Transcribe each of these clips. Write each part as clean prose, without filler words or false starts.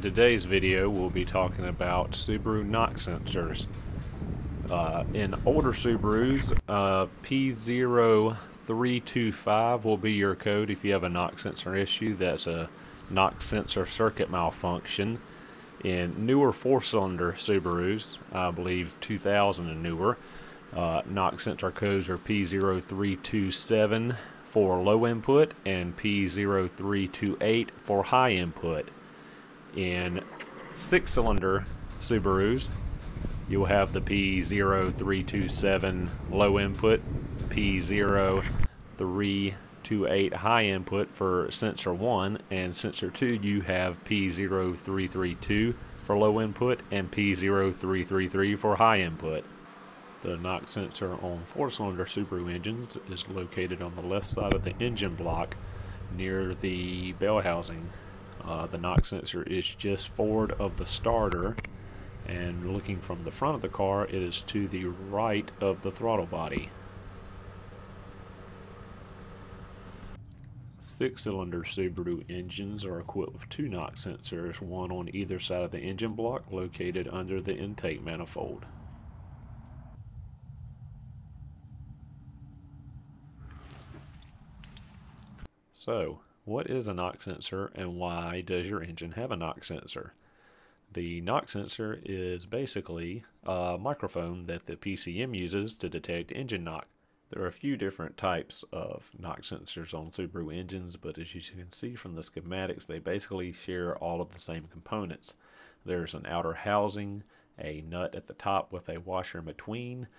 today's video we'll be talking about Subaru knock sensors. In older Subarus, P0325 will be your code if you have a knock sensor issue. That's a knock sensor circuit malfunction. In newer 4-cylinder Subarus, I believe 2000 and newer, knock sensor codes are P0327 for low input and P0328 for high input. In 6-cylinder Subarus, you'll have the P0327 low input, P0328 high input for sensor 1, and sensor 2 you have P0332 for low input and P0333 for high input. The knock sensor on 4-cylinder Subaru engines is located on the left side of the engine block near the bell housing. The knock sensor is just forward of the starter, and looking from the front of the car, it is to the right of the throttle body. 6-cylinder Subaru engines are equipped with 2 knock sensors, one on either side of the engine block, located under the intake manifold. So, what is a knock sensor and why does your engine have a knock sensor? The knock sensor is basically a microphone that the PCM uses to detect engine knock. There are a few different types of knock sensors on Subaru engines, but as you can see from the schematics, they basically share all of the same components. There's an outer housing, a nut at the top with a washer in between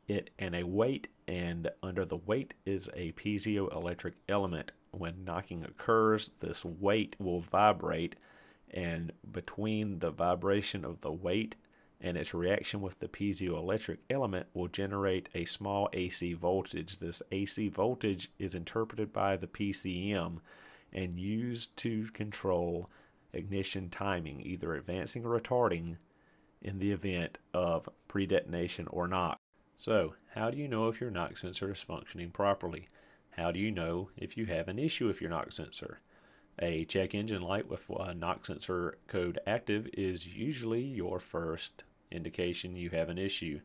it, and a weight, and under the weight is a piezoelectric element. When knocking occurs, this weight will vibrate, and between the vibration of the weight and its reaction with the piezoelectric element will generate a small AC voltage. This AC voltage is interpreted by the PCM and used to control ignition timing, either advancing or retarding in the event of pre-detonation or knock. So, how do you know if your knock sensor is functioning properly? How do you know if you have an issue with your knock sensor? A check engine light with a knock sensor code active is usually your first indication you have an issue.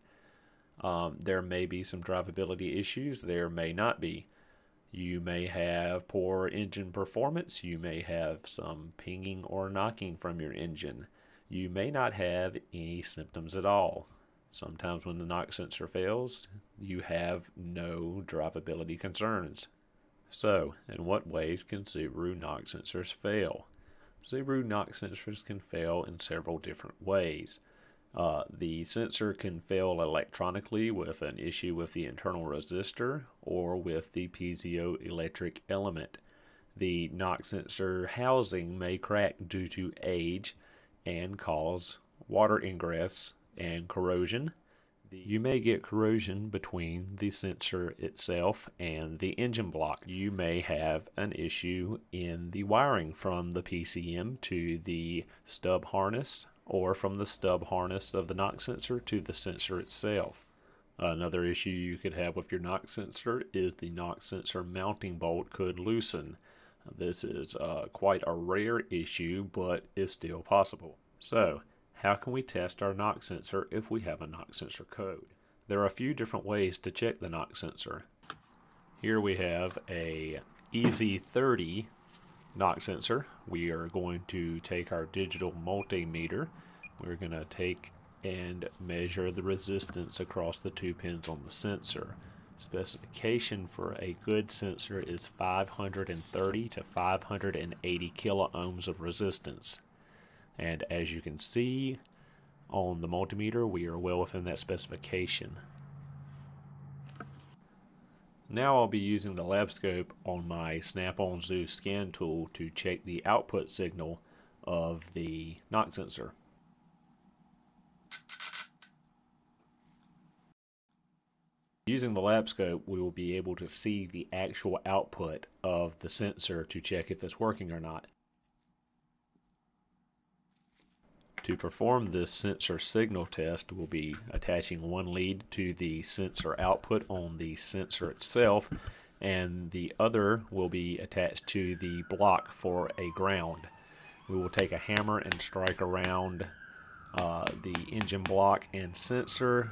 There may be some drivability issues, there may not be. You may have poor engine performance, you may have some pinging or knocking from your engine. You may not have any symptoms at all. Sometimes when the knock sensor fails, you have no drivability concerns. So, in what ways can Subaru knock sensors fail? Subaru knock sensors can fail in several different ways. The sensor can fail electronically with an issue with the internal resistor or with the piezoelectric element. The knock sensor housing may crack due to age and cause water ingress and corrosion. You may get corrosion between the sensor itself and the engine block. You may have an issue in the wiring from the PCM to the stub harness, or from the stub harness of the knock sensor to the sensor itself. Another issue you could have with your knock sensor is the knock sensor mounting bolt could loosen. This is quite a rare issue, but is still possible. So, how can we test our knock sensor if we have a knock sensor code? There are a few different ways to check the knock sensor. Here we have a EZ30 knock sensor. We are going to take our digital multimeter. We're going to take and measure the resistance across the 2 pins on the sensor. Specification for a good sensor is 530 to 580 kilo ohms of resistance. And as you can see on the multimeter, we are well within that specification. Now I'll be using the lab scope on my Snap-on Zoom scan tool to check the output signal of the knock sensor. Using the lab scope, we will be able to see the actual output of the sensor to check if it's working or not. To perform this sensor signal test, we'll be attaching one lead to the sensor output on the sensor itself, and the other will be attached to the block for a ground. We will take a hammer and strike around the engine block and sensor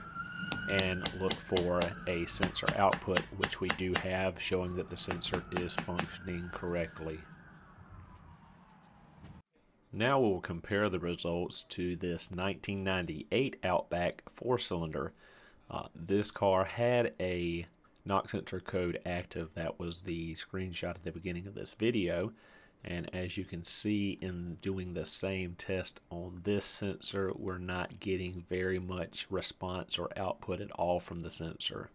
and look for a sensor output, which we do have, showing that the sensor is functioning correctly. Now we'll compare the results to this 1998 Outback 4-cylinder. This car had a knock sensor code active. That was the screenshot at the beginning of this video. And as you can see in doing the same test on this sensor, we're not getting very much response or output at all from the sensor.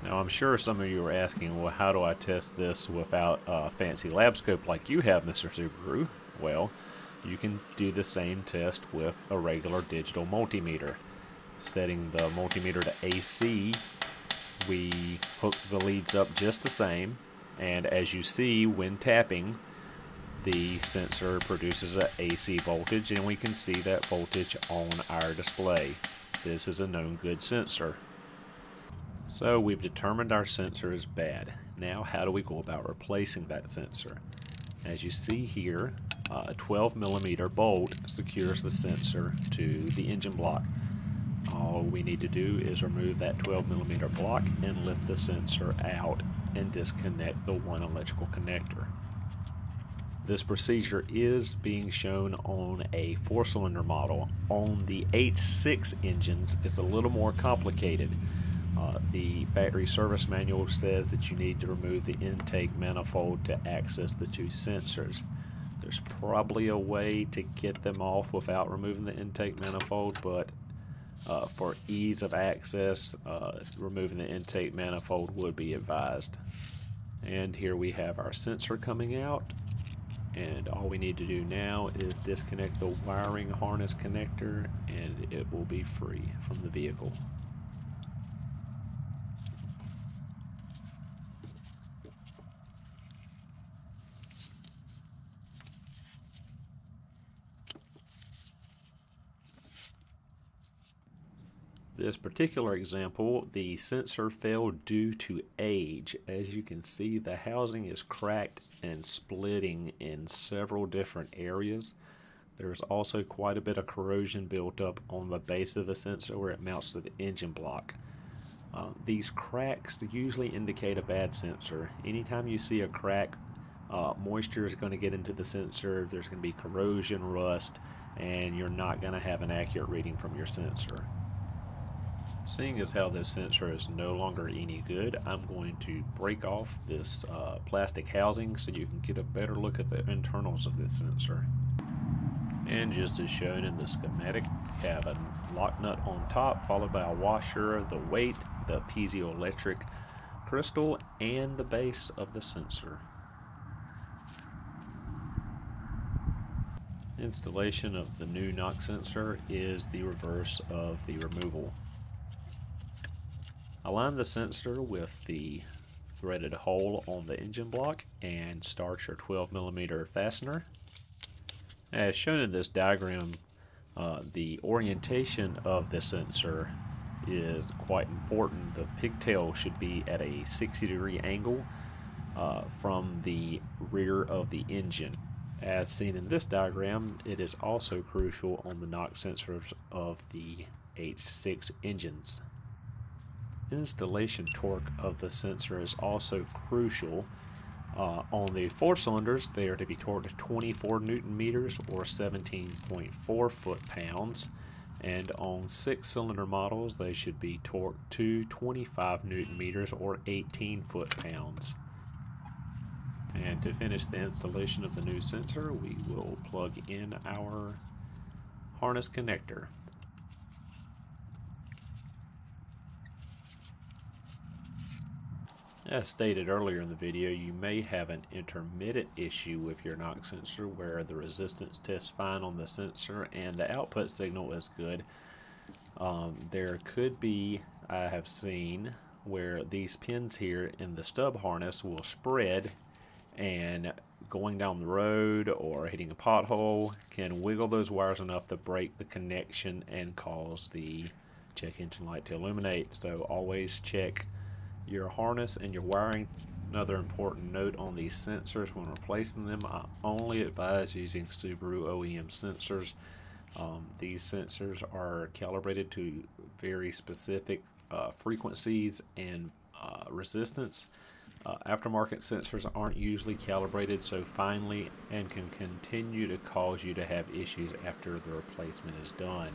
Now I'm sure some of you are asking, well, how do I test this without a fancy lab scope like you have, Mr. Subaru? Well, you can do the same test with a regular digital multimeter. Setting the multimeter to AC, we hook the leads up just the same. And as you see, when tapping, the sensor produces an AC voltage, and we can see that voltage on our display. This is a known good sensor. So we've determined our sensor is bad. Now how do we go about replacing that sensor? As you see here, a 12mm bolt secures the sensor to the engine block. All we need to do is remove that 12mm block and lift the sensor out and disconnect the one electrical connector. This procedure is being shown on a 4-cylinder model. On the H6 engines, it's a little more complicated. The factory service manual says that you need to remove the intake manifold to access the two sensors. There's probably a way to get them off without removing the intake manifold, but for ease of access, removing the intake manifold would be advised. And here we have our sensor coming out, and all we need to do now is disconnect the wiring harness connector, and it will be free from the vehicle. This particular example, the sensor failed due to age. As you can see, the housing is cracked and splitting in several different areas. There's also quite a bit of corrosion built up on the base of the sensor where it mounts to the engine block. These cracks usually indicate a bad sensor. Anytime you see a crack, moisture is going to get into the sensor, there's going to be corrosion, rust, and you're not going to have an accurate reading from your sensor. Seeing as how this sensor is no longer any good, I'm going to break off this plastic housing so you can get a better look at the internals of this sensor. And just as shown in the schematic, have a lock nut on top, followed by a washer, the weight, the piezoelectric crystal, and the base of the sensor. Installation of the new knock sensor is the reverse of the removal. Align the sensor with the threaded hole on the engine block and start your 12mm fastener. As shown in this diagram, the orientation of the sensor is quite important. The pigtail should be at a 60-degree angle from the rear of the engine. As seen in this diagram, it is also crucial on the knock sensors of the H6 engines. Installation torque of the sensor is also crucial. On the 4-cylinders, they are to be torqued to 24 Newton meters or 17.4 foot-pounds, and on 6-cylinder models, they should be torqued to 25 Newton meters or 18 foot-pounds. And to finish the installation of the new sensor, we will plug in our harness connector. As stated earlier in the video, you may have an intermittent issue with your knock sensor where the resistance tests fine on the sensor and the output signal is good. There could be, I have seen, where these pins here in the stub harness will spread, and going down the road or hitting a pothole can wiggle those wires enough to break the connection and cause the check engine light to illuminate. So always check your harness and your wiring Another important note on these sensors: when replacing them, I only advise using Subaru OEM sensors. These sensors are calibrated to very specific frequencies and resistance. Aftermarket sensors aren't usually calibrated so finely and can continue to cause you to have issues after the replacement is done.